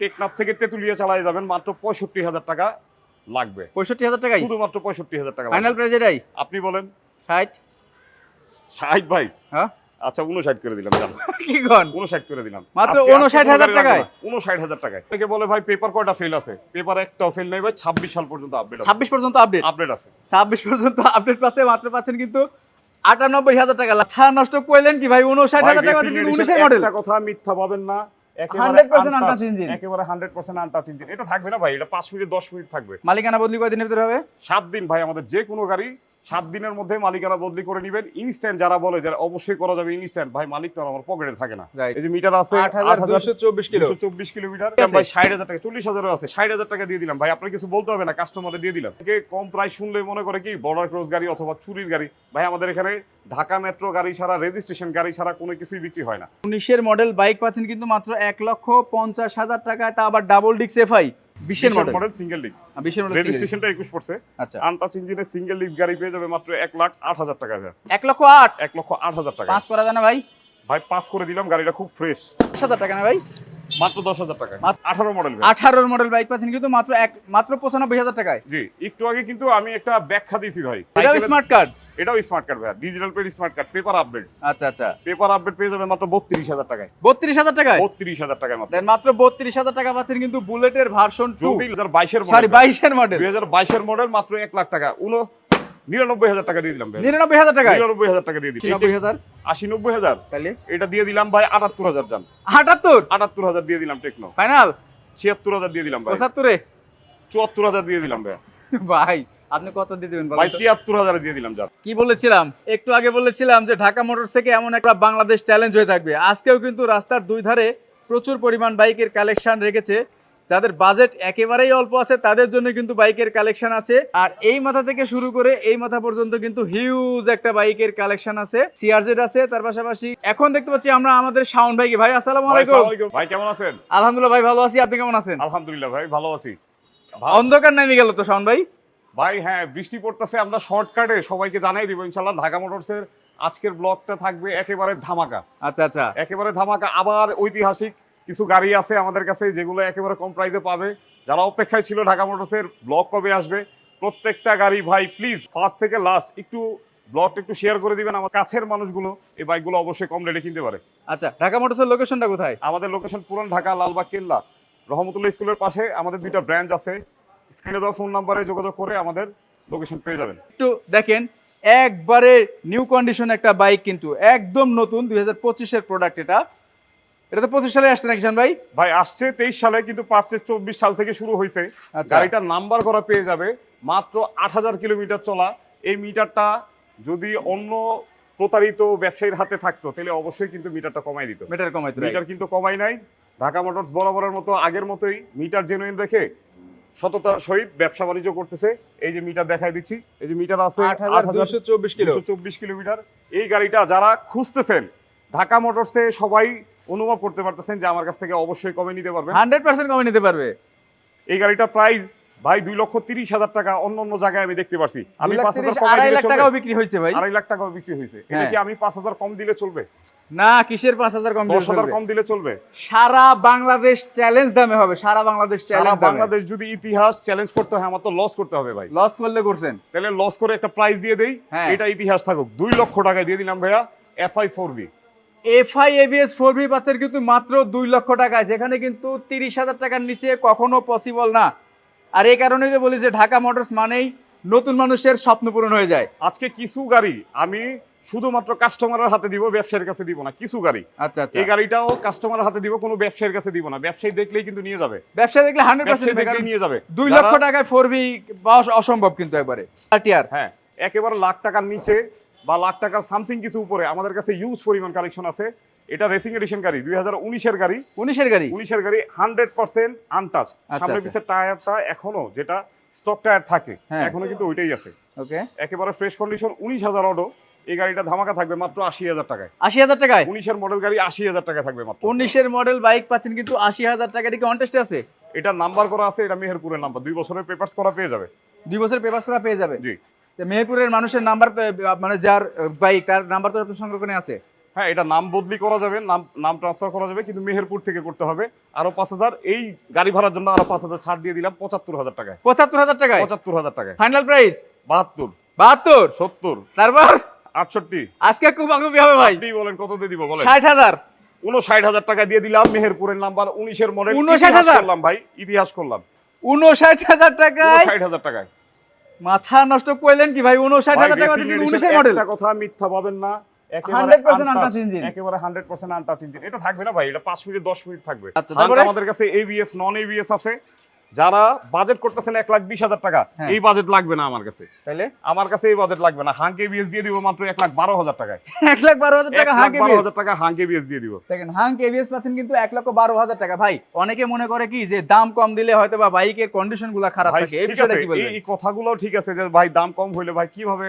টেকনাফ থেকে তেতুলিয়া চালায় যাবেন মাত্র ৬৫,০০০ টাকা লাগবে। ৬৫,০০০ টাকায় শুধুমাত্র ৬৫,০০০ টাকা ফাইনাল প্রাইস এটাই? আপনি বলেন ৬০? ৬০ ভাই? হ্যাঁ আচ্ছা ৫৯ করে দিলাম, জান কি কোন? ৫৯ করে দিলাম মাত্র আজকে ৫৯,০০০ টাকায়? ৫৯,০০০ টাকায়। থেকে বলে ভাই পেপার কয়টা ফেল আছে? পেপার একটাও ফেল নাই ভাই, ২৬ সাল পর্যন্ত আপডেট আছে। ২৬ পর্যন্ত আপডেট? আপডেট আছে। ২৬ পর্যন্ত আপডেট পাচ্ছে, মাত্র পাচ্ছেন কিন্তু ৯৮,০০০ টাকা। লাথা নষ্ট কইলেন কি ভাই? ৫৯,০০০ টাকা দিয়ে কিন্তু ১৯ এর মডেল। একটা কথা মিথ্যা পাবেন না, 100% আনটাচ ইঞ্জিন। একেবারে 100% আনটাচ ইঞ্জিন। এটা থাকবে না ভাই, এটা 5 মিনিট 10 মিনিট থাকবে। মালিকানা বদলি কয়দিনের ভিতরে হবে? 7 দিন ভাই। আমাদের যে কোনো গাড়ি 7 দিনের মধ্যে মালিকানা বদলি করে নেবেন। ইনস্ট্যান্ট যারা বলে যারা অবশ্যই করা যাবে ইনস্ট্যান্ট, ভাই মালিক তো আমার পকেটে থাকে না। এই যে মিটার আছে ৮২২৪ কিলো, 224 কিলোমিটার ভাই, ৬০,০০০ টাকা, ৪০,০০০ আছে, ৬০,০০০ টাকা দিয়ে দিলাম ভাই। আপনার কিছু বলতে হবে না, কাস্টমারে দিয়ে দিলাম। থেকে কম প্রাইস শুনলে মনে করে কি বর্ডার ক্রস গাড়ি অথবা চুরির গাড়ি। ভাই আমাদের এখানে ঢাকা মেট্রো গাড়ি ছাড়া, রেজিস্ট্রেশন গাড়ি ছাড়া কোনো কিছুই বিক্রি হয় না। ১৯ এর মডেল বাইক পাচ্ছেন কিন্তু মাত্র ১,৫০,০০০ টাকায়, তা আবার ডাবল ডিক্স এফআই ২০ এর মডেল সিঙ্গেল ডিস্ক। ২০ এর মডেল রেজিস্ট্রেশনটা ২১ পড়ছে। আচ্ছা, আনটাচ ইঞ্জিনের সিঙ্গেল ডিস্ক গাড়ি পেয়ে যাবে মাত্র ১,০৮,০০০ টাকা। ১,০৮,০০০? ১,০৮,০০০ টাকা। পাস করা যায় না ভাই? ভাই পাস করে দিলাম, গাড়িটা খুব ফ্রেশ। ১০,০০০ টাকা না ভাই? মাত্র ১০,০০০ টাকা। 18 মডেল। 18 মডেল বাইক পাচ্ছেন কিন্তু মাত্র ৯৫,০০০ টাকায়। জি, একটু আগে কিন্তু আমি একটা ব্যাখ্যা দিয়েছি ভাই। এটাও স্মার্ট কার্ড? এটাও স্মার্ট কার্ড ভাই, digital paid smart card, paper update. আচ্ছা আচ্ছা, পেপার আপডেট পেয়ে যাবেন মাত্র ৩২,০০০ টাকায়। ৩২,০০০ টাকায়? ৩২,০০০ টাকায় মাত্র। দেন মাত্র ৩২,০০০ টাকা পাচ্ছেন কিন্তু বুলেটের ভার্সন 2, 2022 এর মডেল। সরি 22 এর মডেল। 2022 এর মডেল, মাত্র ১,০০,০০০ টাকা। ৯৯,০০০ টাকা দিয়ে দিলাম ভাই। ৯৯,০০০ টাকায়? ৯৯,০০০ টাকা দিয়ে দিলাম। ৯০,০০০? ৮০-৯০,০০০ তাহলে এটা দিয়ে দিলাম ভাই ৭৮,০০০। জান ৭৮? ৭৮,০০০ দিয়ে দিলাম টেকনো। ফাইনাল ৭৬,০০০ দিয়ে দিলাম ভাই। ৭৫ এ? ৭৪,০০০ দিয়ে দিলাম ভাই। ভাই আপনি কত দিয়ে দিবেন ভাই? বলেন? ৭৩,০০০ দিয়ে দিলাম। জান কি বলেছিলাম একটু আগে? বলেছিলাম যে ঢাকা মোটরস থেকে এমন একটা বাংলাদেশ চ্যালেঞ্জ হয়ে থাকবে। আজকেও কিন্তু রাস্তার দুই ধারে প্রচুর পরিমাণ বাইকের কালেকশন রেখেছে। যাদের বাজেট একেবারেই অল্প আছে তাদের জন্য কিন্তু বাইকের কালেকশন আছে। আর এই মাথা থেকে শুরু করে এই মাথা পর্যন্ত কিন্তু হিউজ একটা বাইকের কালেকশন আছে। সিআরজেড আছে, তার পাশাপাশি এখন দেখতে পাচ্ছি আমরা আমাদের শাওন ভাইকে। ভাই আসসালামু আলাইকুম। ভাই কেমন আছেন? আলহামদুলিল্লাহ ভাই ভালো আছি, আপনি কেমন আছেন? আলহামদুলিল্লাহ ভাই ভালো আছি। অন্ধকার নেমে গেল তো শাওন ভাই। ভাই হ্যাঁ, বৃষ্টি পড়তেছে, আমরা শর্টকাটে সবাইকে জানাই দিব ইনশাআল্লাহ। ঢাকা মোটরসের আজকের ব্লগটা থাকবে একেবারে ধামাকা। আচ্ছা আচ্ছা, একেবারে ধামাকা। আবার ঐতিহাসিক কিছু গাড়ি আছে আমাদের কাছে যেগুলো একেবারে কম প্রাইসে পাবে। যারা অপেক্ষায় ছিল ঢাকা মোটরসের ব্লগ কবে আসবে, প্রত্যেকটা গাড়ি ভাই প্লিজ ফার্স্ট থেকে লাস্ট একটু ব্লগটা একটু শেয়ার করে দিবেন। আমার কাছের মানুষগুলো এই বাইকগুলো অবশ্যই কম রেটে কিনতে পারে। আচ্ছা ঢাকা মোটরসের লোকেশনটা কোথায়? আমাদের লোকেশন পুরান ঢাকা, লালবাগ কেল্লা, রহমতুল্লাহ স্কুলের পাশে। আমাদের 2টা ব্রাঞ্চ আছে। স্ক্রিনে দেওয়া ফোন নাম্বারে যোগাযোগ করে আমাদের লোকেশন পেয়ে যাবেন। একটু দেখেন, একবারে নিউ কন্ডিশন একটা বাইক, কিন্তু একদম নতুন 2025 এর প্রোডাক্ট। এটা তো 25 সালে আসছে নাকি শান ভাই? ভাই আসছে 23 সালে, কিন্তু পার্চেস 24 সাল থেকে শুরু হয়েছে। আচ্ছা। গাড়িটার নাম্বার করা পেয়ে যাবে মাত্র ৮,০০০ কিলোমিটার চলা। এই মিটারটা যদি অন্য প্রতারিত ব্যবসায়ীর হাতে থাকতো তাহলে অবশ্যই কিন্তু মিটারটা কমাই দিত। মিটার কমাইতো? মিটার কিন্তু কমাই নাই। ঢাকা মোটরস বরাবরের মতো আগের মতোই মিটার জেনুইন রেখে সততার সহিত ব্যবসা বাণিজ্য করতেছে। এই যে মিটার দেখাই দিচ্ছি, এই যে মিটার আছে ৮,২২৪ কিলো, ২২৪ কিলোমিটার। এই গাড়িটা যারা খুঁজতেছেন ঢাকা মোটরসে সবাই অনুভব করতে পারতেছেন যে আমার কাছ থেকে অবশ্যই কমে নিতে পারবেন। 100% কমে নিতে পারবে। এই গাড়িটা প্রাইস ভাই 2,30,০০০ টাকা। অন্য অন্য জায়গায় আমি দেখতে পারছি আমি 5,০০০ কম, 2,30,০০০ টাকাও বিক্রি হয়েছে ভাই। 2.5 লাখ টাকাও বিক্রি হয়েছে। এটা কি আমি 5,০০০ কম দিলে চলবে? না, কিসের 5,০০০ কম দিলে 10,০০০ চলবে? কম দিলে চলবে? সারা বাংলাদেশ চ্যালেঞ্জ দামে হবে, সারা বাংলাদেশ সারা চ্যালেঞ্জ দামে। বাংলাদেশ যদি ইতিহাস চ্যালেঞ্জ করতে হয় আমার তো লস করতে হবে ভাই। লস করলে করছেন, তাহলে লস করে একটা প্রাইস দিয়ে দেই, হ্যাঁ। এটা ইতিহাস থাকুক। 2 লক্ষ টাকায় দিয়ে দিলাম ভাইয়া FI 4V। FI ABS 4V পাচ্ছেন কিন্তু মাত্র 2 লক্ষ টাকায়, যেখানে কিন্তু 30,000 টাকার নিচে কখনো পসিবল না। আর এই কারণেই তো বলি যে ঢাকা মোটরস মানেই নতুন মানুষের স্বপ্ন পূরণ হয়ে যায়। আজকে কিছু গাড়ি আমি শুধুমাত্র কাস্টমারের হাতে দিব, ব্যবসায়ীর কাছে দিব না। কিছু গাড়ি, আচ্ছা আচ্ছা, এই গাড়িটাও কাস্টমারের হাতে দিব, কোনো ব্যবসায়ীর কাছে দিব না। ব্যবসায়ী দেখলেই কিন্তু নিয়ে যাবে, ব্যবসা দেখলে 100% ব্যবসায়ী দেখলেই নিয়ে যাবে। 2 লক্ষ টাকায় 4V পাওয়া অসম্ভব কিন্তু একবারে। আরটিআর হ্যাঁ, একেবারে লাখ টাকার নিচে বা লাখ টাকার সামথিং কিছু উপরে আমাদের কাছে ইউজ পরিমাণ কালেকশন আছে। এটা রেসিং এডিশন গাড়ি, 2019 এর গাড়ি। 19 এর গাড়ি? 19 এর গাড়ি, 100% আনটাচ। আচ্ছা, সামনে আচ্ছা। পিছের টায়ারটা এখনো যেটা স্টক টায়ার থাকে হ্যাঁ। এখনো কিন্তু ওইটাই আছে, ওকে, একেবারে ফ্রেশ কন্ডিশন। 19,000 অটো। এই গাড়িটা ধামাকা থাকবে মাত্র 80,000 টাকায়। 80,000 টাকায়? 19 এর মডেল গাড়ি 80,000 টাকা থাকবে মাত্র। 19 এর মডেল বাইক পাচ্ছেন কিন্তু 80,000 টাকা। কি কন্টেস্ট আছে? এটা নাম্বার করা আছে, এটা মেহেরপুরের নাম্বার, 2 বছরের পেপারস করা পেয়ে যাবে। 2 বছর পেপারস করা পেয়ে যাবে? জি। মেহেরপুরের মানুষের নাম্বার, মানে যার বাইক তার নাম্বার তো আপনার সংরক্ষণে আছে? হ্যাঁ, এটা নাম বদলি করা যাবে, নাম ট্রান্সফার করা যাবে, কিন্তু মেহেরপুর থেকে করতে হবে। আরো 5,000 এই গাড়ি ভাড়ার জন্য আরো 5,000 ছাড় দিয়ে দিলাম 75,000 টাকায়। 75,000 টাকায় 75,000 টাকায় ফাইনাল প্রাইস 72, 72, 70, তারপর 68। আজকে কুপাকুপি হবে ভাই। আপনি বলেন কত দিয়ে দিব বলেন? 60,000, 59,000 টাকা দিয়ে দিলাম। মেহেরপুরের নাম্বার 19 এর মডেল। 59,000 করলাম ভাই, ইতিহাস করলাম। 59,000 টাকায় 59,000 টাকায়। মাথা নষ্ট করলেন কি ভাই? 59,000 টাকা ভাই, কিন্তু Racing 19 এর মডেল। একটা কথা মিথ্যা পাবেন না, 100% untouched engine। একেবারে 100% আনটাচ ইঞ্জিন। এটা থাকবে না ভাই, এটা 5 মিনিট 10 মিনিট থাকবে। আচ্ছা, তারপরে? আমাদের কাছে এবিএস নন এবিএস আছে। যারা বাজেট করতেছেন 1,20,000 টাকা, হ্যাঁ। এই বাজেট লাগবে না আমার কাছে। তাইলে আমার কাছে এই বাজেট লাগবে না। হাঙ্ক এবিএস দিয়ে দিব মাত্র 1,12,000 টাকায়। 1,12,000 টাকা হাঙ্ক এবিএস। 1,12,000 টাকা হাঙ্ক এবিএস দিয়ে দিব। দেখেন হাঙ্ক এবিএস পাচ্ছেন কিন্তু 1,12,000 টাকা। ভাই অনেকে মনে করে কি যে দাম কম দিলে হয়তো বা বাইকের কন্ডিশন গুলা খারাপ ভাই, থাকে, এই ঠিক বিষয়টা আছে, কি বলবেন? এই কথাগুলো ঠিক আছে যে ভাই দাম কম হইলে ভাই কিভাবে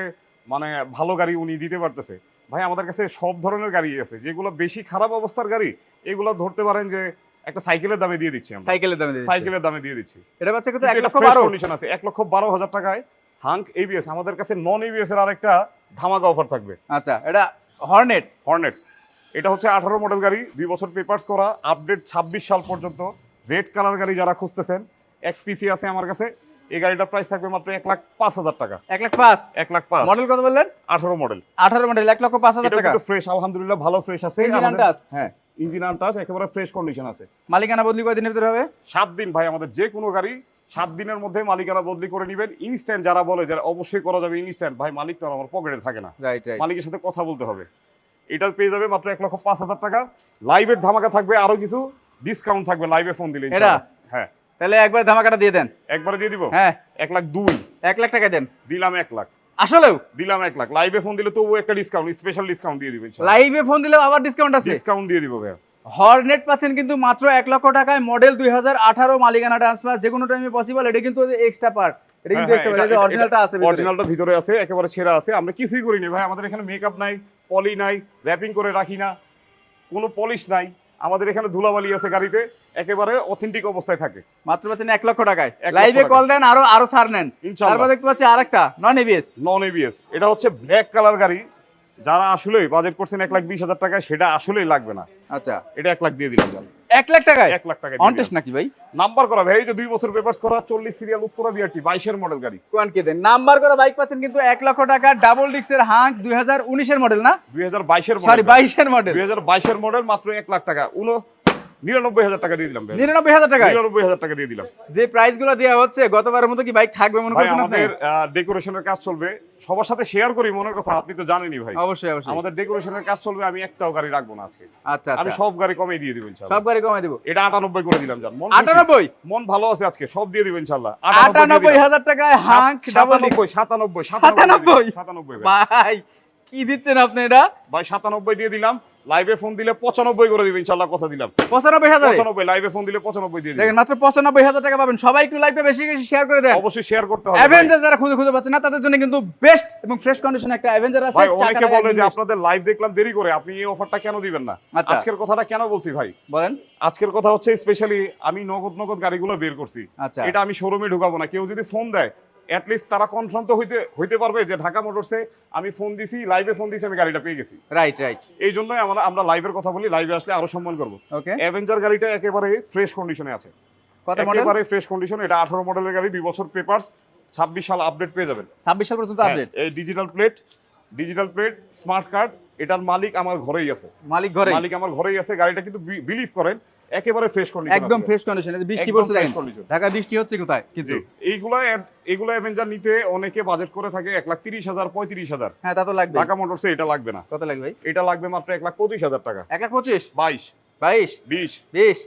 মানে ভালো গাড়ি উনি দিতে পারতেছে। ভাই আমাদের কাছে সব ধরনের গাড়ি আছে, যেগুলো বেশি খারাপ অবস্থার গাড়ি এগুলো ধরতে পারেন যে একটা সাইকেলের দামে দিয়ে দিচ্ছি আমরা। সাইকেলের দামে দিচ্ছেন। সাইকেলের দামে দিয়ে দিচ্ছি। এটা পাচ্ছে কিন্তু কিন্তু এটা 1,12,000 fresh condition আছে 1,12,000 টাকায় হাঙ্ক এবিএস। আমাদের কাছে নন এবিএস এর আরেকটা ধামাকা অফার থাকবে। আচ্ছা, এটা হর্নেট। হর্নেট, এটা হচ্ছে 18 মডেল গাড়ি, 2 বছর পেপারস করা, আপডেট 26 সাল পর্যন্ত। রেড কালার গাড়ি যারা খুঁজতেছেন, এক পিসি আছে আমার কাছে। এই গাড়িটার প্রাইস থাকবে মাত্র 1,05,000 টাকা। 1,05,000 1,05,000 মডেল কত বললেন? 18 মডেল। 18 মডেল 1,05,000 এটা টাকা। কিন্তু ফ্রেশ, আলহামদুলিল্লাহ ভালো ফ্রেশ আছে। Engine আমাদের- untouched? হ্যাঁ, ইঞ্জিন আনটাচ, একেবারে ফ্রেশ কন্ডিশন আছে। মালিকানা বদলি কয়দিনের ভিতরে হবে? 7 দিন ভাই। আমাদের যে কোনো গাড়ি 7 দিনের মধ্যে মালিকানা বদলি করে নেবেন। ইনস্ট্যান্ট যারা বলে যে অবশ্যই করা যাবে ইনস্ট্যান্ট, ভাই মালিক তো আর আমার পকেটে থাকে না, রাইট রাইট। মালিকের সাথে কথা বলতে হবে। এটা পেয়ে যাবে মাত্র 1,05,000 টাকা। লাইভের ধামাকা থাকবে, আরো কিছু ডিসকাউন্ট থাকবে লাইভে ফোন দিলে ইনশাআল্লাহ। হ্যাঁ, তাহলে একবার ধামাকাটা দিয়ে দেন। একবারে দিয়ে দিব। হ্যাঁ, 1,02,000 1,00,000 টাকা দেন। দিলাম। 1,00,000 আসলেও দিলাম। 1,00,000 লাইভে ফোন দিলে তবু একটা ডিসকাউন্ট, স্পেশাল ডিসকাউন্ট দিয়ে দিবেন। লাইভে ফোন দিলেও আবার ডিসকাউন্ট আছে। ডিসকাউন্ট দিয়ে দিব ভাই। হর্নেট পাচ্ছেন কিন্তু মাত্র 1,00,000 টাকায়, মডেল 2018, মালিকানা ট্রান্সফার, যে কোনো টাইমে পসিবল। এটা কিন্তু এক্সট্রা পার্ট, এটা কিন্তু এক্সট্রা পার্ট। এই অরিজিনালটা আছে ভিতরে। অরিজিনালটা ভিতরে আছে, একেবারে ছেঁড়া আছে। আমরা কিছুই করিনি ভাই। আমাদের এখানে মেকআপ নাই, পলি নাই, র‍্যাপিং করে রাখি না, কোনো পলিশ নাই। আমাদের এখানে ধুলাবালি আছে গাড়িতে, একেবারে অথেন্টিক অবস্থায় থাকে। মাত্র পাচ্ছেন 1,00,000 টাকায়। 1,00,000 লাইভে টাকায়। কল দেন, আরো ছাড় নেন। ইনশাআল্লাহ। তারপর দেখতে পাচ্ছি আরেকটা নন এবিএস। নন এবিএস, এটা হচ্ছে ব্ল্যাক কালার গাড়ি। যারা আসলেই বাজেট করছেন 1,20,000 টাকায়, সেটা আসলেই লাগবে না। আচ্ছা, এটা 1,00,000 দিয়ে দিলাম। 1,00,000 টাকায় 1,00,000 টাকা অন টেস্ট নাকি ভাই? নাম্বার করা ভাই, এই যে 2 বছর পেপারস করা, 40 সিরিয়াল উত্তরা বিআরটি 22 এর মডেল গাড়ি। কোয়ান কে দেন নাম্বার করা বাইক পাচ্ছেন কিন্তু 1,00,000 টাকা। ডাবল ডিক্সের হাঙ্ক, 2019 এর মডেল না, 2022 এর সরি মডেল, 22 এর মডেল। 2022 এর মডেল, মাত্র 1,00,000 টাকা। 99,000 টাকা দিয়ে দিলাম ভাই। 99,000 টাকায় 99,000 টাকা দিয়ে দিলাম। যে প্রাইস গুলো দেওয়া হচ্ছে, গতবারের মতো কি বাইক থাকবে মনে ভাই করছেন আপনি? আমাদের ডেকোরেশনের কাজ চলবে, সবার সাথে শেয়ার করি মনের কথা, আপনি তো জানেনই ভাই। অবশ্যই অবশ্যই। আমাদের ডেকোরেশনের কাজ চলবে, আমি একটাও গাড়ি রাখবো না আজকে। আচ্ছা আমি আচ্ছা, সব গাড়ি কমে দিয়ে দিব ইনশাআল্লাহ। সব গাড়ি কমাই দিব। এটা 98 করে দিলাম জান। 98 মন ভালো আছে আজকে, সব দিয়ে দিব ইনশাআল্লাহ। 98,000 টাকায় হাঙ্ক ডাবল ডিক্স। 97 ভাই। ভাই কি দিচ্ছেন আপনি এটা? ভাই 97 দিয়ে দিলাম। লাইভে ফোন দিলে 95 করে দিবেন ইনশাআল্লাহ, কথা দিলাম। 95,000 95 লাইভে ফোন দিলে 95 দিয়ে দিবেন। দেখেন মাত্র 95,000 টাকা পাবেন। সবাই একটু লাইভটা বেশি বেশি শেয়ার করে দেন। অবশ্যই শেয়ার করতে হবে। অ্যাভেঞ্জার যারা খুঁজে পাচ্ছে না, তাদের জন্য কিন্তু বেস্ট এবং ফ্রেশ কন্ডিশনে একটা অ্যাভেঞ্জার আছে। ভাই চাকা অনেকে টাকা বলে যে একদম আপনাদের লাইভ দেখলাম দেরি করে, আপনি এই অফারটা কেন দিবেন না? আচ্ছা। আজকের কথাটা কেন বলছি ভাই, বলেন। আজকের কথা হচ্ছে স্পেশালি আমি নগদ গাড়িগুলো বের করছি। আচ্ছা। এটা আমি শোরুমে ঢুকাবো না। কেউ যদি ফোন দেয়, অ্যাটলিস্ট তারা কনফার্ম তো হইতে পারবে যে ঢাকা মোটরসে আমি ফোন দিছি, লাইভে ফোন দিছি, আমি গাড়িটা পেয়ে গেছি। Right right. এই জন্যই আমরা লাইভের কথা বলি, লাইভে আসলে আরো সম্মান করবো। ওকে, অ্যাভেঞ্জার গাড়িটা একেবারে ফ্রেশ কন্ডিশনে আছে, কত মডেল? একেবারে ফ্রেশ কন্ডিশন। এটা 18 মডেলের গাড়ি, 2 বছর পেপারস, 26 সাল আপডেট পেয়ে যাবেন। 26 সাল পর্যন্ত আপডেট। এই ডিজিটাল প্লেট, স্মার্ট কার্ড। এটার মালিক আমার ঘরেই আছে। মালিক আমার ঘরেই আছে। গাড়িটা কিন্তু বিলিভ করেন একেবারে ফ্রেশ কন্ডিশন, একদম ফ্রেশ কন্ডিশনে। বৃষ্টি একদম পড়ছে fresh দেখেন, condition। ঢাকা বৃষ্টি হচ্ছে কোথায় কিন্তু। এইগুলো অ্যাভেঞ্জার নিতে অনেকে বাজেট করে থাকে 1,30,000 35,000। হ্যাঁ, তা তো লাগবে। ঢাকা মোটরসে এটা লাগবে না। কত লাগবে ভাই? এটা লাগবে মাত্র 1,25,000 টাকা। 1,25,000 22 22 20 20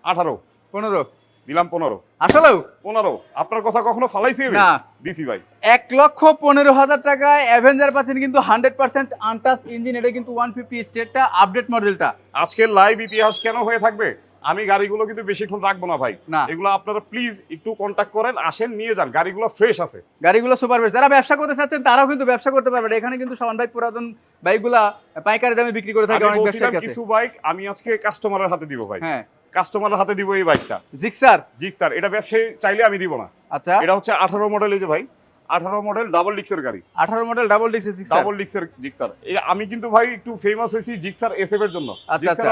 18 15 দিলাম। 15 আসলেও 15 আপনার কথা কখনো ফালাইছি আমি? না। দিছি ভাই। 1,15,000 টাকায় অ্যাভেঞ্জার পাচ্ছেন কিন্তু 100% আনটাচ ইঞ্জিন। এটা কিন্তু 150 স্টেটটা আপডেট মডেলটা। আজকের লাইভ ইতিহাস কেন হয়ে থাকবে? আমি গাড়িগুলো কিন্তু বেশিক্ষণ রাখবো না ভাই। না। এগুলো আপনারা প্লিজ একটু কন্টাক্ট করেন, আসেন, নিয়ে যান। গাড়িগুলো ফ্রেশ আছে, গাড়িগুলো সুপার বেস্ট। যারা ব্যবসা করতে চাচ্ছেন তারাও কিন্তু ব্যবসা করতে পারবেন। এখানে কিন্তু শাওন ভাই পুরাতন বাইকগুলা পাইকারি দামে বিক্রি করে থাকে আমি অনেক বলছিলাম ব্যবসায়ীর কাছে। কিছু বাইক আমি আজকে কাস্টমারের হাতে দিব ভাই। হ্যাঁ, কাস্টমারের হাতে দিব এই বাইকটা। জিক্সার। জিক্সার, এটা ব্যবসায়ী চাইলে আমি দিব না। আচ্ছা, এটা হচ্ছে 18 মডেল। এই যে ভাই 18 মডেল ডাবল ডিক্সের গাড়ি, 18 মডেল ডাবল ডিক্স ডাবল ডিক্সের জিক্সার। আমি কিন্তু ভাই একটু ফেমাস হয়েছি জিক্সার এসএফ এর জন্য,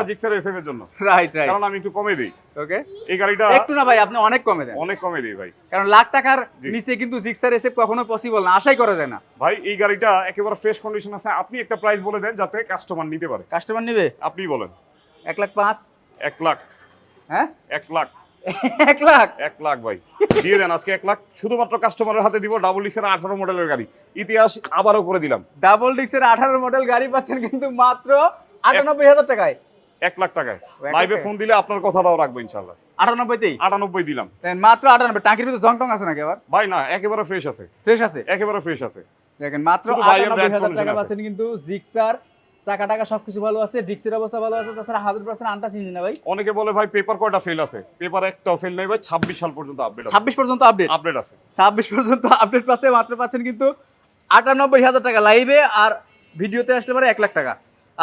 জিক্সার এসএফ এর জন্য। রাইট রাইট, কারণ আমি একটু কমে দিই। ওকে, এই গাড়িটা একটু না ভাই, আপনি অনেক কমে দেন। অনেক কমে দিই ভাই, কারণ লাখ টাকার নিচে কিন্তু জিক্সার এসএফ কখনো পসিবল না, আশাই করা যায় না। ভাই এই গাড়িটা একেবারে ফ্রেশ কন্ডিশন আছে। আপনি একটা প্রাইস বলে দেন যাতে কাস্টমার নিতে পারে। কাস্টমার নেবে আপনি বলেন। 1,05,000। 1 লাখ, হ্যাঁ 1 লাখ, 1 লাখ, 1 লাখ ভাই দিয়ে দেন আজকে 1 লাখ, শুধুমাত্র কাস্টমারের হাতে দিব। ডাবল ডিক্সের 18 মডেলের গাড়ি, ইতিহাস আবারও করে দিলাম। ডাবল ডিক্সের 18 মডেল গাড়ি পাচ্ছেন কিন্তু মাত্র 98,000 টাকায়, 1 লাখ টাকায়। 1 লাইভে লাখে? ফোন দিলে আপনার কথাটাও রাখবো ইনশাআল্লাহ। 98তেই 98 দিলাম মাত্র 98। টাঙ্কির ভিতরে জং টং আছে নাকি আবার? ভাই, না একেবারে ফ্রেশ আছে, ফ্রেশ আছে, একেবারে ফ্রেশ আছে। দেখেন মাত্র শুধু ভাইয়ের brand 98,000 condition টাকা আছে। পাচ্ছেন কিন্তু জিক্সার। চাকা টাকা সবকিছু ভালো আছে, ডিক্সের অবস্থা ভালো আছে, তাছাড়া 100% আনটাচ ইঞ্জিন না ভাই। অনেকে বলে ভাই পেপার কয়টা ফেল আছে, পেপার একটাও ফেল নাই ভাই। 26 সাল পর্যন্ত আপডেট আছে, 26 পর্যন্ত আপডেট, আপডেট আছে। 26 পর্যন্ত আপডেট পাচ্ছে, মাত্র পাচ্ছেন কিন্তু 98,000 টাকা লাইভে, আর ভিডিওতে আসলে পারে 1 লাখ টাকা।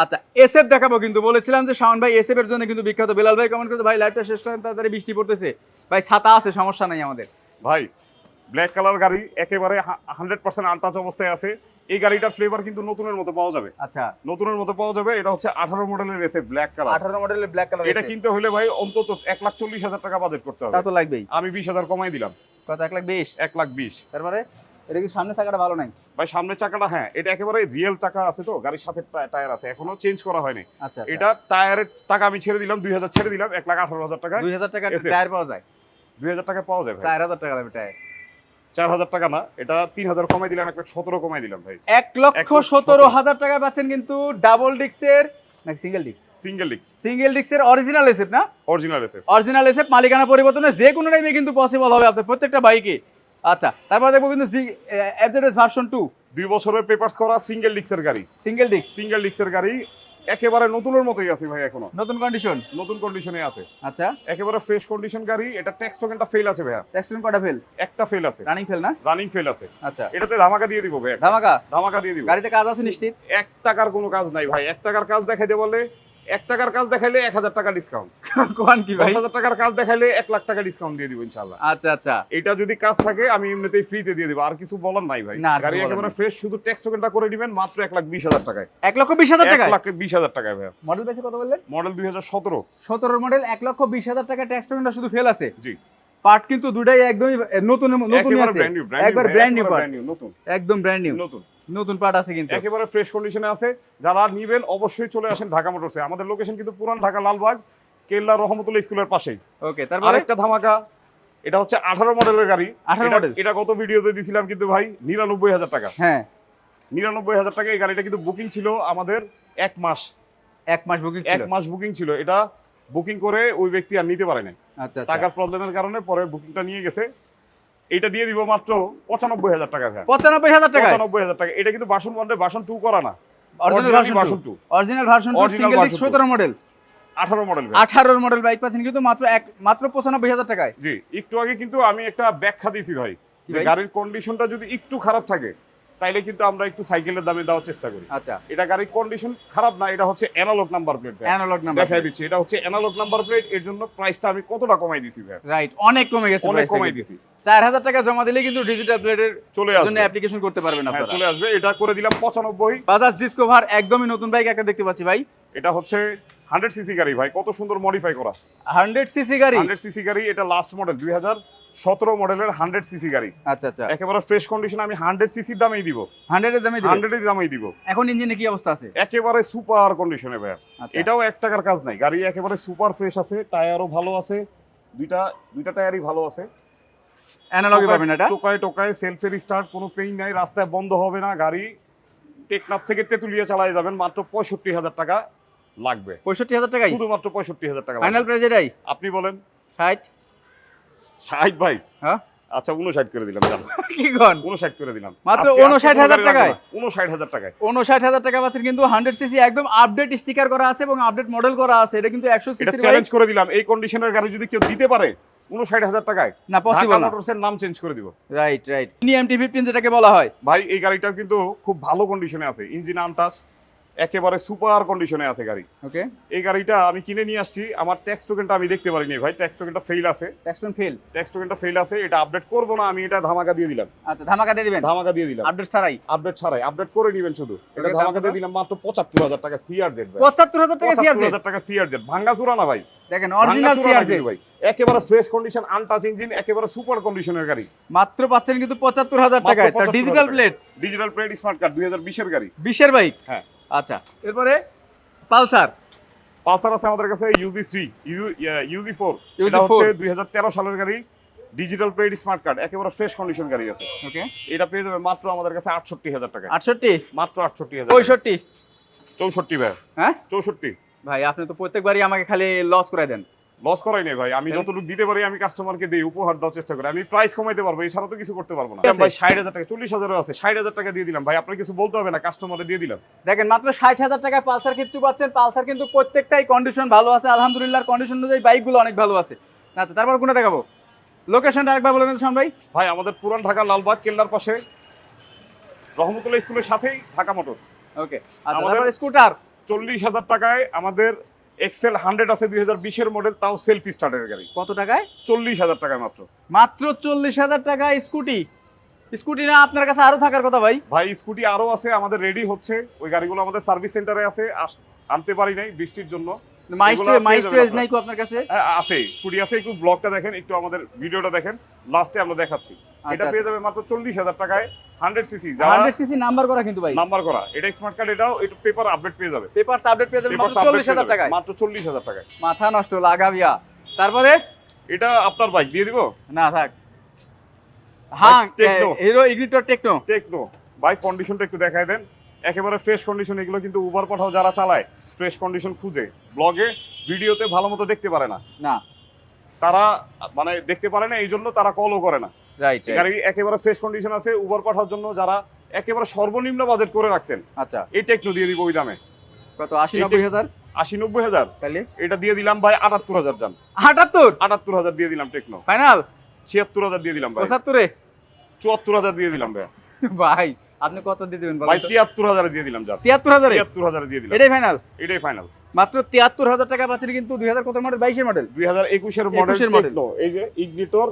আচ্ছা, এসএফ দেখাবো কিন্তু, বলেছিলাম যে শাওন ভাই এসএফ এর জন্য কিন্তু বিখ্যাত। বেলাল ভাই কমেন্ট করতে, ভাই লাইভটা শেষ করেন তাড়াতাড়ি, বৃষ্টি পড়তেছে। ভাই ছাতা আছে, সমস্যা নাই আমাদের। ভাই ব্ল্যাক কালার গাড়ি একেবারে 100% আনটাচ অবস্থায় আছে। এই গাড়িটার ফ্লেভার কিন্তু নতুনের মতো পাওয়া যাবে, আচ্ছা নতুনের মতো পাওয়া যাবে। এটা হচ্ছে 18 মডেলের এসএফ ব্ল্যাক কালার। 18 মডেলের ব্ল্যাক কালার, এটা কিনতে হলে ভাই অন্তত 1,40,000 টাকা বাজেট করতে হবে। তা তো লাগবেই। আমি 20,000 কমাই দিলাম। কত? 1,20,000। 1,20,000। তারপরে এটা কি সামনে চাকাটা ভালো নাই? ভাই সামনের চাকাটা, হ্যাঁ এটা একেবারে রিয়েল চাকা আছে, তো গাড়ির সাথে টায়ার আছে, এখনো চেঞ্জ করা হয়নি। আচ্ছা, এটা টায়ারের টাকা আমি ছেড়ে দিলাম, 2,000 ছেড়ে দিলাম, 1,18,000 টাকা। 2,000 টাকা SF টায়ার পাওয়া যায়, 2,000 টাকা পাওয়া যায় ভাই। 4,000 টাকা লাগবে টায়ার। 4,000 টাকা না, এটা 3,000 কমাই দিলাম, 1,17,000 কমাই দিলাম ভাই। 1,17,000 টাকা পাচ্ছেন কিন্তু ডাবল ডিক্সের নাকি সিঙ্গেল ডিক্স? সিঙ্গেল ডিস্ক, সিঙ্গেল ডিক্সের অরিজিনাল এসএফ না? Original SF. অরিজিনাল এসএফ মালিকানা পরিবর্তনে যে কোনো টাইমে কিন্তু পসিবল হবে আপনার প্রত্যেকটা বাইকে। আচ্ছা, তারপর দেখবো কিন্তু এফজেডএস ভার্সন 2 2 বছরের পেপারস করা সিঙ্গেল ডিস্কের গাড়ি, সিঙ্গেল ডিক্স, সিঙ্গেল ডিস্কের গাড়ি একেবারে নতুনের মতোই আছে ভাই, এখনো নতুন কন্ডিশন। নতুন কন্ডিশনে আছে, আচ্ছা, একেবারে ফ্রেশ কন্ডিশন গাড়ি। এটা ট্যাক্স টোকেনটা ফেল আছে ভাইয়া, ট্যাক্সন কটা ফেল? একটা ফেল আছে, রানিং ফেল না? রানিং ফেল আছে। আচ্ছা, এটাতে ধামাকা দিয়ে দিব ভাই, ধামাকা ধামাকা দিয়ে দিব। গাড়িতে কাজ আছে নিশ্চিত? 1 টাকার কোনো কাজ নাই ভাই। 1 টাকার কাজ দেখাইতে বলে 1 টাকার কাজ দেখাইলে 1,000 টাকা ডিসকাউন্ট, কোন কি ভাই? 10,000 টাকার কাজ দেখাইলে 1 লাখ টাকা ডিসকাউন্ট দিয়ে দিব ইনশাআল্লাহ। আচ্ছা আচ্ছা, এটা যদি কাজ থাকে আমি এমনিতেই ফ্রিতে দিয়ে দিব, আর কিছু বলার নাই ভাই। না, আর কিছু গাড়ি বলার একেবারে নাই। ফ্রেশ, শুধু ট্যাক্স টোকেনটা করে দিবেন মাত্র 1,20,000 টাকায়। 1,20,000 টাকা? 1,20,000 টাকায় ভাইয়া। মডেল বেশি কত বললেন? মডেল 2017। 17 মডেল, 1,20,000 টাকা ট্যাক্স টোকেনটা শুধু ফেল আছে। জি, পার্ট কিন্তু দুটাই একদমই নতুনই আছে, একবার ব্র্যান্ড নিউ পার্ট, নতুন, একদম ব্র্যান্ড নিউ, নতুন নতুন পার্ট আছে কিন্তু। একেবারে ফ্রেশ কন্ডিশনে আছে। যারা নিবেন অবশ্যই চলে আসেন ঢাকা মোটরসে। আমাদের লোকেশন কিন্তু পুরান ঢাকা লালবাগ, কেল্লা রহমতুল্লাহ স্কুলের পাশেই। ওকে, তারপরে আরেকটা ধামাকা, এটা হচ্ছে 18 মডেলের গাড়ি। 18 এটা- মডেল? এটা গত ভিডিওতে দিছিলাম কিন্তু ভাই 99,000 টাকা। হ্যাঁ, 99,000 টাকা। এই গাড়িটা কিন্তু বুকিং ছিল আমাদের 1 মাস, 1 মাস বুকিং 1 ছিল। মাস বুকিং ছিল। এটা বুকিং করে ওই ব্যক্তি আর নিতে পারে নাই, আচ্ছা, টাকার প্রবলেমের কারণে পরে বুকিংটা নিয়ে গেছে। এটা দিয়ে দিব মাত্র 95,000 টাকা ভাই। 95,000 টাকা? 95,000 টাকা। এটা কিন্তু ভার্সন 1 ভার্সন 2 করা না, original version 2, original version 2 Original single disc version 2। 17 model, 18 model. 18 model bike পাচ্ছেন কিন্তু মাত্র 95,000 টাকায়। জি, একটু আগে কিন্তু আমি একটা ব্যাখ্যা দিয়েছি ভাই, যে ভাই? গাড়ির কন্ডিশনটা যদি একটু খারাপ থাকে তাইলে কিন্তু আমরা একটু সাইকেলের দামে দেওয়ার চেষ্টা করি। আচ্ছা, এটা গাড়ির কন্ডিশন খারাপ না, এটা হচ্ছে analogue number plate. Analogue number দেখাই দিচ্ছি, এটা হচ্ছে অ্যানালগ নাম্বার প্লেট। এর জন্য প্রাইসটা আমি কতটা কমাই দিছি ভাই, রাইট, অনেক কমে গেছে, অনেক কমাই দিছি। 4,000 টাকা জমা দিলে কিন্তু ডিজিটাল প্লেটের চলে জন্য আসবে, অ্যাপ্লিকেশন করতে পারবেন হ্যাঁ আপনারা। চলে আসবে। এটা করে দিলাম 95। বাজাজ ডিসকভার একদমই নতুন বাইক একটা দেখতে পাচ্ছি ভাই। এটা হচ্ছে 100 সিসি গাড়ি ভাই, কত সুন্দর মডিফাই করা 100 সিসি গাড়ি। 100 সিসি গাড়ি। এটা লাস্ট মডেল 2017 মডেলের 100 সিসি গাড়ি। আচ্ছা আচ্ছা, একেবারে ফ্রেশ কন্ডিশন। আমি 100 সিসির দামেই দিব, 100 এর দামে দিবেন? 100 এর দামেই দিব। এখন ইঞ্জিনে কি অবস্থা আছে? একেবারে সুপার কন্ডিশনে ভাই। আচ্ছা, এটাও 1 টাকার কাজ নাই, গাড়ি একেবারে সুপার ফ্রেশ আছে, টায়ারও ভালো আছে, দুইটা টায়ারই ভালো আছে। অ্যানালগই পাবেন এটা? টোকায় টোকায় সেলফের স্টার্ট, কোনো পেইন নাই, রাস্তায় বন্ধ হবে না। গাড়ি টেকনাফ থেকে তেতুলিয়া চালায় যাবেন, মাত্র 65,000 টাকা লাগবে। 65,000 টাকাই শুধুমাত্র 65,000 টাকা ফাইনাল লাগবে। প্রাইস এটাই? আপনি বলেন। 60? 60 ভাই? হ্যাঁ, আচ্ছা 59 করে দিলাম, জানো কি কোন? 59 করে দিলাম মাত্র আজকে 59,000 টাকায়? 59,000 টাকায় 59,000 টাকা পাচ্ছেন কিন্তু 100 সিসি, একদম আপডেট স্টিকার করা আছে এবং আপডেট মডেল করা আছে। এটা কিন্তু 100 এটা সিসি চ্যালেঞ্জ করে দিলাম। এই কন্ডিশনের গাড়ি যদি কেউ দিতে পারে 59,000 টাকায়, না, পসিবল না। মোটরসের নাম চেঞ্জ করে দিব। রাইট রাইট, মিনি MT-15 যেটাকে বলা হয় ভাই এই গাড়িটাও কিন্তু খুব ভালো কন্ডিশনে আছে, ইঞ্জিন আনটাচ, একেবারে সুপার কন্ডিশনে আছে গাড়ি। ওকে, এই গাড়িটা আমি কিনে নিয়ে আসছি, আমার ট্যাক্স টোকেনটা আমি দেখতে পারিনি ভাই, ট্যাক্স টোকেনটা ফেল আছে। ট্যাক্স টোকেনটা ফেল আছে, এটা আপডেট করব না, আমি এটা ধামাকা দিয়ে দিলাম। আচ্ছা, ধামাকা দিয়ে দিবেন, ধামাকা দিয়ে দিলাম, আপডেট ছাড়াই। আপডেট ছাড়াই, আপডেট করে নেবেন শুধু। এটা দাম ধামাকা কত? দিয়ে দিলাম মাত্র ৭৫,০০০ টাকা সিআরজেড ভাই। ৭৫,০০০ টাকা সিআরজেড, ৭৫,০০০ টাকা সিআরজেড, ভাঙ্গা চূড়া না ভাই, দেখেন অরিজিনাল ভাঙ্গা চূড়া না সিআরজেড কিন্তু ভাই, একেবারে ফ্রেশ কন্ডিশন, আনটাচ ইঞ্জিন, একেবারে সুপার কন্ডিশনের গাড়ি। মাত্র পাচ্ছেন কিন্তু ৭৫,০০০ টাকায়। মাত্র 75,000 ডিজিটাল টাকা। Plate, digital plate smart card, 2020 এর গাড়ি। 20 এর বাইক। হ্যাঁ। আচ্ছা, এরপরে পালসার। পালসার আছে আমাদের কাছে UZ3, UZ4, UZ4 এটা হচ্ছে 2013 সালের গাড়ি, ডিজিটাল প্লেট স্মার্ট কার্ড, একেবারে ফ্রেশ কন্ডিশন গাড়ি আছে। ওকে, এটা পেয়ে যাবে মাত্র আমাদের কাছে 68,000 টাকা। 68, মাত্র 68,000, 65, 64 ভাই, হ্যাঁ 64। ভাই আপনি তো প্রত্যেকবারই আমাকে খালি লস করে দেন। লস করাই নেই ভাই, আমি তাহলে? যতটুকু দিতে পারি আমি কাস্টমারকে দিই, উপহার দেওয়ার চেষ্টা করি, আমি প্রাইস কমাইতে পারবো, এছাড়া তো কিছু করতে পারবো না। ঠিক আছে। ভাই 60,000 টাকা, 40,000 আছে, 60,000 টাকা দিয়ে দিলাম ভাই, আপনার কিছু বলতে হবে না, কাস্টমারে দিয়ে দিলাম। দেখেন মাত্র 60,000 টাকায় পালসার কিচ্ছু পাচ্ছেন। পালসার কিন্তু প্রত্যেকটাই কন্ডিশন ভালো আছে, আলহামদুলিল্লাহ কন্ডিশন অনুযায়ী বাইকগুলো অনেক ভালো আছে। আচ্ছা, তারপর কোনটা দেখাবো? লোকেশনটা আরেকবার বলে দেন শান ভাই। ভাই আমাদের পুরান ঢাকা লালবাগ কেল্লার পাশে রহমতুল্লাহ স্কুলের সাথেই ঢাকা মোটর। ওকে, আচ্ছা, আমাদের- তারপর স্কুটার 40,000 টাকায় আমাদের এক্সেল 100 আছে, 2020 এর মডেল, তাও সেলফ স্টার্টের গাড়ি। কত টাকায়? 40,000 টাকায় মাত্র। মাত্র 40,000 টাকায় স্কুটি। স্কুটি না আপনার কাছে আরো থাকার কথা ভাই। ভাই স্কুটি আরো আছে, আমাদের রেডি হচ্ছে, ওই গাড়িগুলো আমাদের সার্ভিস সেন্টারে আছে, আনতে পারি নাই বৃষ্টির জন্য। পেয়ে মাইস্ট্রেজ যাবেন নাই কো আপনার কাছে? হ্যাঁ, আছে, স্কুটি আছে, একটু ব্লগটা দেখেন, একটু আমাদের ভিডিওটা দেখেন, লাস্টে আমরা দেখাচ্ছি। এটা পেয়ে যাবে মাত্র 40,000 টাকায়, 100 সিসি, 100 সিসি নাম্বার করা কিন্তু ভাই। নাম্বার করা, এটা স্মার্ট কার্ড, এটাও একটু পেপার আপডেট পেয়ে যাবে। পেপারস আপডেট পেয়ে যাবেন মাত্র 40,000 টাকায়। মাত্র 40,000 টাকায়। মাথা নষ্ট লাগাবিয়া। তারপরে এটা আপনার বাইক দিয়ে দিব। না থাক। হ্যাঁ, Techno. Hero Ignitor Techno. Techno bike কন্ডিশনটা একটু দেখায় দেন, একেবারে ফ্রেশ কন্ডিশন। এগুলো কিন্তু উবার পাঠাও যারা চালায়, ফ্রেশ কন্ডিশন খুঁজে, ব্লগে ভিডিওতে ভালো মতো দেখতে পারে না, না তারা মানে দেখতে পারে না, এই জন্য তারা কলও করে না। রাইট। গাড়ি একেবারে ফ্রেশ কন্ডিশন আছে, উবার পাঠার জন্য যারা একেবারে সর্বনিম্ন বাজেট করে রাখছেন, আচ্ছা, এই টেকনো দিয়ে দিব ওই দামে। কত? 80-90,000? 80-90,000, তাহলে এটা দিয়ে দিলাম ভাই 78,000। যান 78, 78,000 দিয়ে দিলাম টেকনো। ফাইনাল 76,000 দিয়ে দিলাম ভাই। 75 74,000 দিয়ে দিলাম ভাই। ভাই আপনি কত দিয়ে দিবেন ভাই বলেন তো? 73,000 দিয়ে দিলাম। যান 73,000 এ 73,000 দিয়ে দিলাম, এটাই ফাইনাল। এটাই ফাইনাল। মাত্র 73,000 টাকা পাচ্ছেন কিন্তু 2000 কত মডেল? 22 এর মডেল। 2021 এর মডেল 21 এর model। টেকনো, এই যে ইগনিটর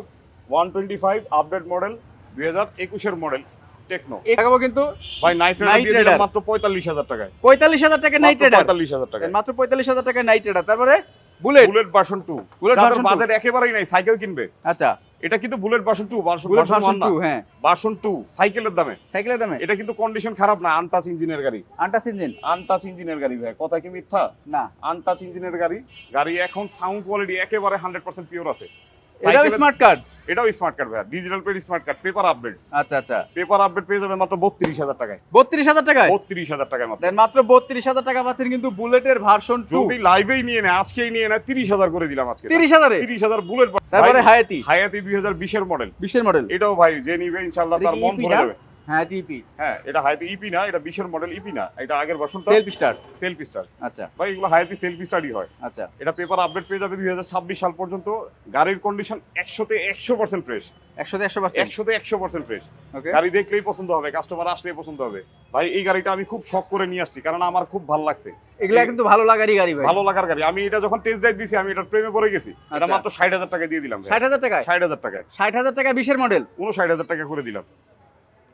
125 আপডেট মডেল, 2021 এর মডেল টেকনো। এই লাগাবো কিন্তু ভাই নাইট Night রাইডার দিয়ে দিলাম Raider। মাত্র 45,000 টাকায়। 45,000 টাকা নাইট রাইডার। 45,000 টাকায় মাত্র 45,000 টাকা নাইট রাইডার। তারপরে বুলেট। বুলেট ভার্সন 2, বুলেট যাদের ভার্সন 2। বাজেট একেবারেই নাই, সাইকেল কিনবে, আচ্ছা, এটা কিন্তু বুলেট ভার্সন 2, বুলেট ভার্সন 2, হ্যাঁ ভার্সন 2 সাইকেলের দামে। সাইকেলের দামে। এটা কিন্তু কন্ডিশন খারাপ না, আনটাচ ইঞ্জিনের গাড়ি। Untouch engine? আনটাচ ইঞ্জিনের গাড়ি ভাই, কথা কি মিথ্যা? না, আনটাচ ইঞ্জিনের গাড়ি। গাড়ি এখন সাউন্ড কোয়ালিটি একেবারে 100% পিওর আছে। এটাও সাইকেলের- স্মার্ট কার্ড। এটাও স্মার্ট কার্ড ভাই, digital plate smart card, paper update. আচ্ছা আচ্ছা, পেপার আপডেট পেয়ে যাবে মাত্র 32,000 টাকায়। 32,000 টাকায়। 32,000 টাকায় মাত্র। দেন মাত্র 32,000 টাকা পাচ্ছেন কিন্তু বুলেটের ভার্সন 2। যদি লাইভেই নিয়ে নেয়, আজকেই নিয়ে নেয়, 30,000 করে দিলাম আজকে। 30,000 এ? 30,000 বুলেট। তারপরে হায়াতি হায়াতি 2020 এর মডেল। 20 এর মডেল। এটাও ভাই যে নিবে ইনশাআল্লাহ তার মন ভরে যাবে। হ্যাঁ টিপি। হ্যাঁ, এটা হায়াতি ইপি না, এটা 20 এর মডেল ইপি না, এটা আগের ভার্সনটা সেলফ স্টার্ট। Self start. আচ্ছা ভাই এগুলো হায়াতি সেলফ স্টার্টই হয়। আচ্ছা, এটা পেপার আপডেট পেয়ে যাবে 2026 সাল পর্যন্ত। গাড়ির কন্ডিশন 100তে 100% ফ্রেশ। 100 তে 100%। 100তে 100% ফ্রেশ। ওকে, গাড়ি দেখলেই পছন্দ হবে, কাস্টমার আসলেই পছন্দ হবে। ভাই এই গাড়িটা আমি খুব শখ করে নিয়ে আসছি, কারণ আমার খুব ভালো লাগছে। এগুলা কিন্তু ভালো লাগারই গাড়ি ভাই। ভালো লাগার গাড়ি। আমি এটা যখন টেস্ট ড্রাইভ দিছি, আমি এটার প্রেমে পড়ে গেছি। এটা আচ্ছা। মাত্র 60,000 টাকা দিয়ে দিলাম। 60,000 টাকায়? 60,000 টাকায়। 60,000 টাকা 20 এর মডেল। 59,000 টাকা করে দিলাম।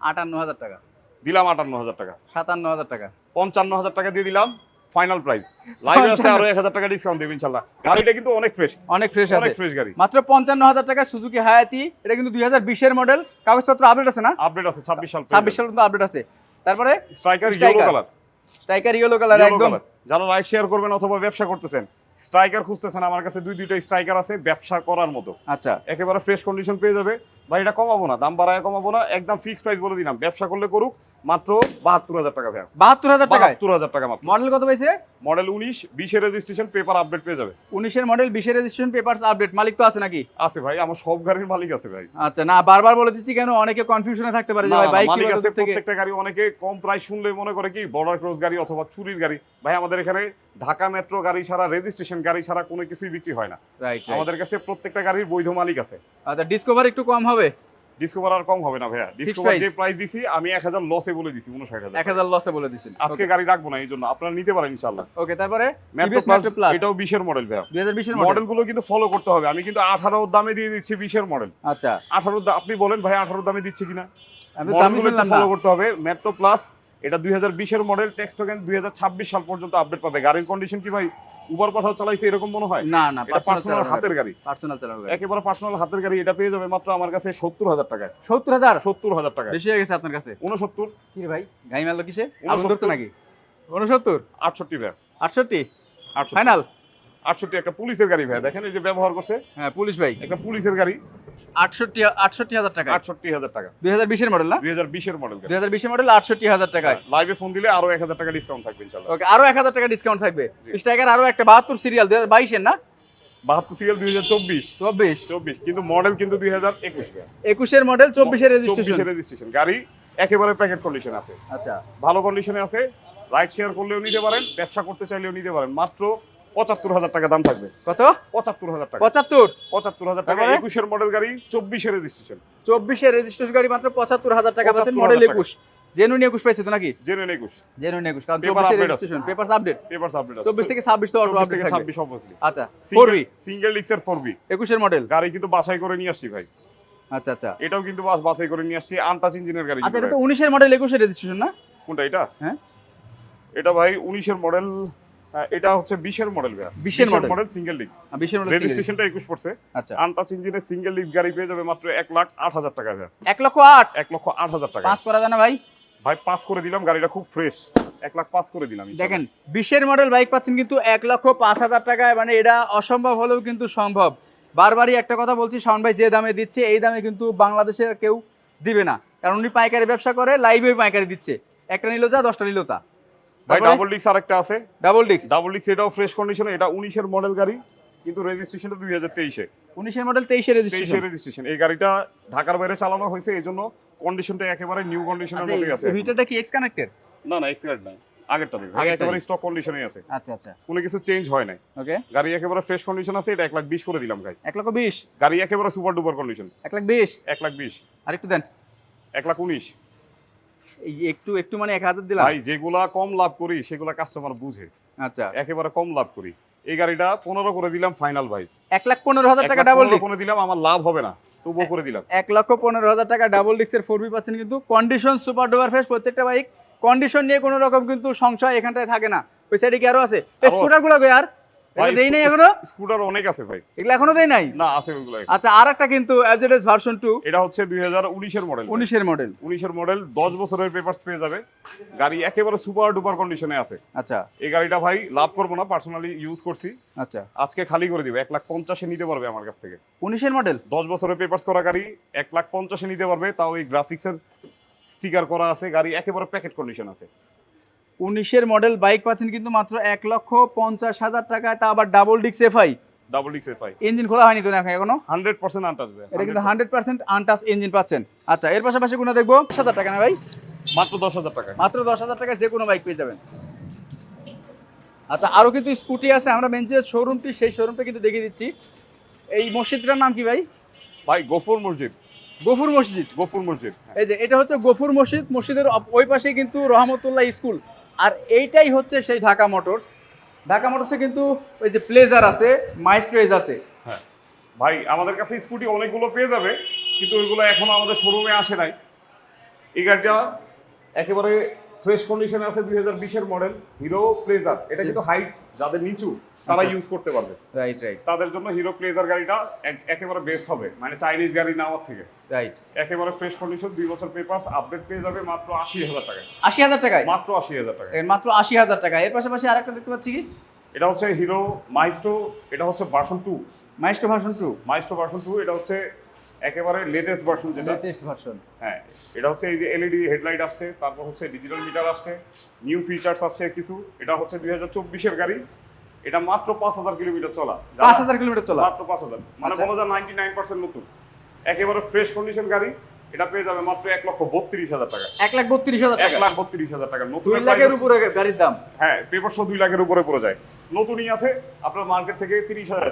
58,000 টাকা। দিলাম 58,000 টাকা। 57,000 টাকা। 55,000 টাকা দিয়ে দিলাম ফাইনাল প্রাইস। লাইভে আসলে আরো 1,000 টাকা ডিসকাউন্ট দেব ইনশাআল্লাহ। গাড়িটা কিন্তু অনেক ফ্রেশ, অনেক ফ্রেশ আছে। অনেক ফ্রেশ গাড়ি। মাত্র 55,000 টাকা সুজুকি হায়াতি। এটা কিন্তু 2020 এর মডেল। কাগজপত্র আপডেট আছে না? আপডেট আছে 26 সাল। 26 সাল পর্যন্ত আপডেট আছে। তারপরে striker yellow Striker। Colour. Striker yellow colour একদম। যারা রাইড শেয়ার করবেন অথবা ব্যবসা করতেছেন, স্ট্রাইকার খুঁজতেছেন, আমার কাছে দুইটা স্ট্রাইকার আছে ব্যবসা করার মতো। আচ্ছা, একেবারে ফ্রেশ কন্ডিশন পেয়ে যাবে। ভাই এটা কমাবো না, দাম বাড়ায় কমাবো না, একদম ফিক্সড প্রাইস বলে দিলাম। ব্যবসা করলে করুক, মাত্র 72,000 টাকা ভাই। 72,000 টাকায়? 72,000 টাকা মাত্র। মডেল কত পাইছে? মডেল 19, 20 এর রেজিস্ট্রেশন, পেপার আপডেট পেয়ে যাবে। 19 এর মডেল, 20 এর রেজিস্ট্রেশন, পেপারস আপডেট। মালিক তো আছে নাকি? আছে ভাই, আমার সব গাড়ির মালিক আছে ভাই। আচ্ছা, না বারবার বলে দিচ্ছি কেন, অনেকে কনফিউশনে থাকতে পারে যে না, ভাই না, বাইক মালিক আছে থেকে। প্রত্যেকটা গাড়ি। অনেকে কম প্রাইস শুনলে মনে করে কি বর্ডার ক্রস গাড়ি অথবা চুরির গাড়ি। ভাই আমাদের এখানে ঢাকা মেট্রো গাড়ি ছাড়া, রেজিস্ট্রেশন গাড়ি ছাড়া কোনো কিছুই বিক্রি হয় না। রাইট, আমাদের কাছে প্রত্যেকটা গাড়ির বৈধ মালিক আছে। আচ্ছা, ডিসকভার একটু কম হবে? ডিসকভার আর কম হবে না ভাইয়া, ডিসকভার যে প্রাইস দিছি আমি 1000 লসে বলে দিছি, 59000 1000 লসে বলে দিছেন। আজকে গাড়ি রাখবো না, এই জন্য আপনারা নিতে পারেন ইনশাআল্লাহ। ওকে, তারপরে মেট্রো প্লাস, এটাও 20 এর মডেল ভাইয়া। 2020 এর মডেলগুলো কিন্তু ফলো করতে হবে, আমি কিন্তু 18 দামে দিয়ে দিচ্ছি 20 এর মডেল। আচ্ছা, 18 আপনি বলেন ভাই 18 দামে দিচ্ছি কিনা, আমি তো দামই শুনলাম না। ফলো করতে হবে। মেট্রো প্লাস এটা 2020 এর মডেল, টেক্সট টোকেন 2026 সাল পর্যন্ত আপডেট পাবে। গাড়ির কন্ডিশন কি ভাই উবার পাঠাও চালাইছে এরকম মনে হয়? না না, এটা পার্সোনাল হাতের গাড়ি, পার্সোনাল চালানো গাড়ি, একেবারে পার্সোনাল হাতের গাড়ি। এটা পেয়ে যাবে মাত্র আমার কাছে 70000 টাকায়। 70000 টাকায়। বেশি হয়ে গেছে আপনার কাছে। 69 কি রে ভাই, গাই মারলো কিসে? 69 আগুন ধরছে নাকি? 69 68 ভাই, 68 68 ফাইনাল। 68 একটা পুলিশের গাড়ি ভাই, দেখেন এই যে ব্যবহার করছে। হ্যাঁ, পুলিশ ভাই, একটা পুলিশের গাড়ি। 68000 টাকা, 68000 টাকা, 2020 এর মডেল না? 2020 এর মডেল। 2020 এর মডেল 68000 টাকায়। লাইভে ফোন দিলে আরো 1000 টাকা ডিসকাউন্ট থাকবে ইনশাআল্লাহ। ওকে, আরো 1000 টাকা ডিসকাউন্ট থাকবে। স্ট্রাইকার আরো একটা 72 সিরিয়াল 2022 এর না? 72 সিরিয়াল 2024 24, কিন্তু মডেল কিন্তু 2021 ভাই। 21 এর মডেল, 24 এর রেজিস্ট্রেশন। 24 এর রেজিস্ট্রেশন। গাড়ি একেবারে প্যাকেট কন্ডিশন আছে, আচ্ছা, ভালো কন্ডিশনে আছে। রাইড শেয়ার করলেও নিতে পারেন, ব্যবসা করতে চাইলেও নিতে পারেন। মাত্র 75000 টাকা দাম থাকবে। কত? 75000 টাকা। 75000 টাকা। 21 এর মডেল গাড়ি, 24 এর রেজিস্ট্রেশন। 24 এর রেজিস্ট্রেশন গাড়ি মাত্র 75000 টাকা পাচ্ছেন। মডেল 21, জেনুইন 21 পাইছে তো নাকি? জেনুইন 21, জেনুইন 21, কারণ Paper 24 এর update registration, papers update. Papers update আছে। 24 থেকে 26 তো অটো 24 আপডেট থেকে থাকবে। 26 অবভিয়াসলি। আচ্ছা, 4V সিঙ্গেল ডিক্সের 4V 21 এর মডেল। গাড়ি কিন্তু বাছাই করে নিয়ে আসছি ভাই। আচ্ছা আচ্ছা, এটাও কিন্তু বাছাই করে নিয়ে আসছি, আনটাচ ইঞ্জিনের গাড়ি। আচ্ছা, এটা তো 19 এর মডেল 21 এর রেজিস্ট্রেশন না? কোনটা এটা? হ্যাঁ, এটা ভাই 19 এর মডেল। এটা হচ্ছে 20 এর মডেল ভাই। 20 এর মডেল সিঙ্গেল ডিক্স। 20 এর মডেল রেজিস্ট্রেশনটা 21 পড়ছে। আচ্ছা, আনটাচ ইঞ্জিনের সিঙ্গেল ডিক্স গাড়ি পেয়ে যাবে মাত্র 1,08,000 টাকা ভাই। 1,08,000 1,08,000 টাকা। পাস করা যায় না ভাই? ভাই পাস করে দিলাম, গাড়িটা খুব ফ্রেশ। 1,05,000 করে দিলাম। দেখেন 20 এর মডেল বাইক পাচ্ছেন কিন্তু 1,05,000 টাকায়, মানে এটা অসম্ভব হলেও কিন্তু সম্ভব। বারবারই একটা কথা বলছি, শাওন ভাই যে দামে দিচ্ছে এই দামে কিন্তু বাংলাদেশের কেউ দিবে না, কারণ উনি পাইকারি ব্যবসা করে, লাইভে পাইকারি দিচ্ছে। একটা নিলো যা, 10টা নিলো তা। ভাই ডাবল ডিক্স আরেকটা আছে, ডাবল ডিক্স। এটাও ফ্রেশ কন্ডিশনে। এটা 19 এর মডেল গাড়ি, কিন্তু রেজিস্ট্রেশনটা 2023 এ। 19 এর মডেল 23 এর রেজিস্ট্রেশন। রেজিস্ট্রেশন। এই গাড়িটা ঢাকার বাইরে চালানো হয়েছে, এইজন্য কন্ডিশনটা একেবারে নিউ কন্ডিশনের মধ্যেই আছে। হিটারটা কি এক্স কানেক্টেড? না না, এক্সকার্ড না, আগেরটা দেখো, একেবারে স্টক কন্ডিশনেই আছে। আচ্ছা আচ্ছা, কোনো কিছু চেঞ্জ হয় নাই। ওকে, গাড়ি একেবারে ফ্রেশ কন্ডিশন আছে। এটা 1,20,000 করে দিলাম ভাই। 1,20,000 গাড়ি একেবারে সুপার ডুপার কন্ডিশন। 1,20,000 1,20,000। আরেকটু দেন। 1,19,000 এই একটু মানে 1000 দিলাম ভাই। যেগুলা কম লাভ করি সেগুলা কাস্টমার বুঝে। আচ্ছা, একেবারে কম লাভ করি। এই গাড়িটা 15 করে দিলাম ফাইনাল ভাই। 1,15,000 টাকা ডাবল ডিক্স করে দিলাম, আমার লাভ হবে না, তবুও করে দিলাম। 1,15,000 টাকা ডাবল ডিক্সের 4V পাচ্ছেন কিন্তু কন্ডিশন সুপার ডুপার ফ্রেশ। প্রত্যেকটা বাইক কন্ডিশন নিয়ে কোনো রকম কিন্তু সংশয় এখানটায় থাকে না। ওই সাইডে কি আরো আছে? স্কুটার গুলো কই? আর ভাই দেই নাই এখনো? স্কুটার অনেক আছে ভাই, এগুলো এখনো দেই নাই? না আছে ওগুলো। আচ্ছা, আরেকটা কিন্তু এজেডএস ভার্সন 2, এটা হচ্ছে 2019 এর মডেল। 19 এর মডেল। 19 এর মডেল, 10 বছরের পেপারস পেয়ে যাবে। গাড়ি একেবারে সুপার ডুপার কন্ডিশনে আছে। আচ্ছা, এই গাড়িটা ভাই লাভ করবো না, পার্সোনালি ইউজ করছি। আচ্ছা, আজকে খালি করে দিবে। 1,50,000 নিতে পারবে আমার কাছ থেকে। 19 এর মডেল, 10 বছরের পেপারস করা গাড়ি 1,50,000 নিতে পারবে, তাও এই গ্রাফিক্সের স্টিকার করা আছে। গাড়ি একেবারে প্যাকেট কন্ডিশন আছে। 19 এর মডেল বাইক পাচ্ছেন কিন্তু মাত্র 1,50,000 টাকায়, তা আবার ডাবল ডিক্স এফআই। ডাবল ডিক্স এফআই। ইঞ্জিন খোলা হয়নি তো এখনো? 100% আনটাচ ভাই। এটা কিন্তু 100% আনটাচ ইঞ্জিন পাচ্ছেন। আচ্ছা, এর পাশাপাশি কোনটা দেখবো? 10,000 টাকা না ভাই? মাত্র 10,000 টাকা। মাত্র 10,000 টাকায় যে কোনো বাইক পেয়ে যাবেন। আচ্ছা, আরো কিন্তু স্কুটি আছে। আমরা মেন যে শোরুমটি, সেই শোরুমটা কিন্তু দেখিয়ে দিচ্ছি। এই মসজিদটার নাম কি ভাই? ভাই গফুর মসজিদ। গফুর মসজিদ। গফুর মসজিদ। এই যে এটা হচ্ছে গফুর মসজিদ। মসজিদের ওই পাশে কিন্তু রহমতুল্লাহ স্কুল। আর এইটাই হচ্ছে সেই ঢাকা মোটরস। ঢাকা মোটরসে কিন্তু ওই যে প্লেজার আছে, মাইস্ট্রেজ আছে। হ্যাঁ ভাই, আমাদের কাছে স্কুটি অনেকগুলো পেয়ে যাবে, কিন্তু ওইগুলো এখনো আমাদের শোরুমে আসে নাই। এই গাড়িটা একেবারে ফ্রেশ কন্ডিশনে আছে, 2020 এর মডেল, হিরো প্লেজার। এটা কিন্তু হাইট যাদের নিচু তারা ইউজ করতে পারবে। রাইট রাইট, তাদের জন্য হিরো প্লেজার গাড়িটা একেবারে বেস্ট হবে, মানে চাইনিজ গাড়ি নেওয়ার থেকে। রাইট, একেবারে ফ্রেশ কন্ডিশন, 2 বছর পেপারস আপডেট পেয়ে যাবে মাত্র 80,000 টাকায়। 80,000 টাকায়? মাত্র 80,000 টাকা। মাত্র 80,000 টাকা। এর পাশাপাশি আরেকটা দেখতে পাচ্ছি কি? এটা হচ্ছে হিরো মাইস্ট্রো। এটা হচ্ছে version 2। Maestro version 2। Maestro version 2। এটা হচ্ছে একেবারে লেটেস্ট ভার্সন, যেটা লেটেস্ট ভার্সন। হ্যাঁ, এটা হচ্ছে এই যে এলইডি হেডলাইট আসছে, তারপর হচ্ছে ডিজিটাল মিটার আসছে, নিউ ফিচার্স আসছে কিছু। এটা হচ্ছে 2024 এর গাড়ি। এটা মাত্র 5,000 কিলোমিটার চলা। 5,000 কিলোমিটার চলা? মাত্র 5,000, মানে আচ্ছা। বলা যায় 99% নতুন। একেবারে ফ্রেশ কন্ডিশন গাড়ি। এটা পেয়ে যাবে মাত্র 1,32,000 টাকা। 1,32,000 টাকা, 1,32,000 টাকা। নতুন 2 লাখের উপরে গাড়ির দাম। হ্যাঁ, পেপার সহ 2 লাখের উপরে পড়ে যায়। নতুনই আছে, আপনার মার্কেট থেকে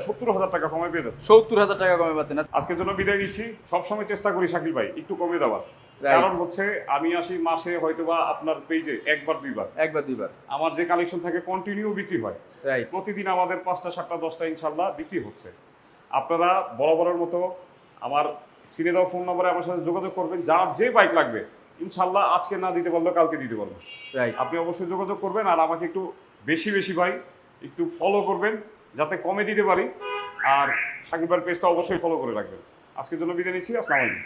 70,000 টাকা কমে পেয়ে যাচ্ছে। 70,000 টাকা কমে পাচ্ছেন। আজকের জন্য বিদায় নিচ্ছি। সবসময় চেষ্টা করি শাকিল ভাই একটু কমে দেওয়ার। Right. কারণ হচ্ছে আমি আসি মাসে হয়তোবা আপনার পেজে একবার দুইবার, একবার দুইবার। আমার যে কালেকশন থাকে কন্টিনিউ বিক্রি হয়। রাইট। প্রতিদিন আমাদের 5টা 7টা 10টা ইনশাল্লাহ বিক্রি হচ্ছে। আপনারা বরাবরের মতো আমার স্ক্রিনে দেওয়া ফোন নম্বরে আমার সাথে যোগাযোগ করবেন। যার যে বাইক লাগবে ইনশাল্লাহ আজকে না দিতে পারলেও কালকে দিতে পারবো। রাইট। আপনি অবশ্যই যোগাযোগ করবেন আর আমাকে একটু বেশি বেশি ভাই একটু ফলো করবেন যাতে কমে দিতে পারি। আর শাকিব ভাইয়ের পেজটা অবশ্যই ফলো করে রাখবেন। আজকের জন্য বিদায় নিচ্ছি। আসসালামু আলাইকুম।